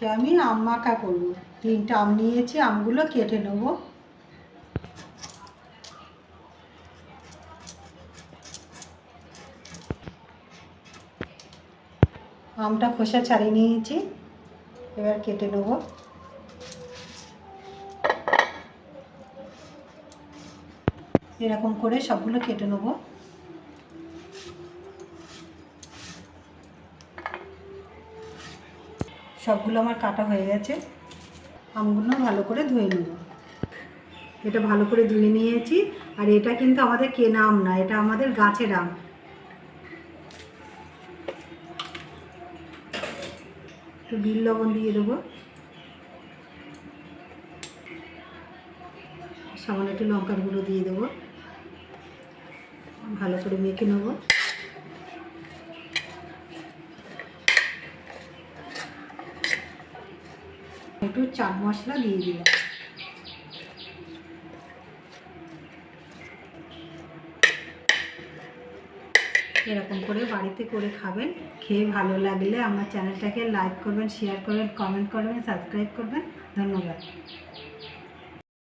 আমি আম মাখা করবো। 3টা আম নিয়েছি, আমগুলো কেটে নেব। আমটা খোসা ছাড়িয়ে নিয়েছি, এবার কেটে নেব। এরকম করে সবগুলো কেটে নেব। সবগুলো আমার কাটা হয়ে গেছে। আমগুলো ভালো করে ধুয়ে নেব। এটা ভালো করে ধুয়ে নিয়েছি। আর এটা কিন্তু আমাদের কেনা আম না, এটা আমাদের গাছের আম। একটু বিট লবণ দিয়ে দেবো, সামান্য একটু লঙ্কার গুঁড়ো দিয়ে দেবো। ভালো করে মেখে নেব। একটু চাট মশলা দিয়ে দিলাম। এরকম করে বাড়িতে করে খাবেন। খেয়ে ভালো লাগলে আমার চ্যানেলটাকে লাইক করবেন, শেয়ার করবেন, কমেন্ট করবেন, সাবস্ক্রাইব করবেন। ধন্যবাদ।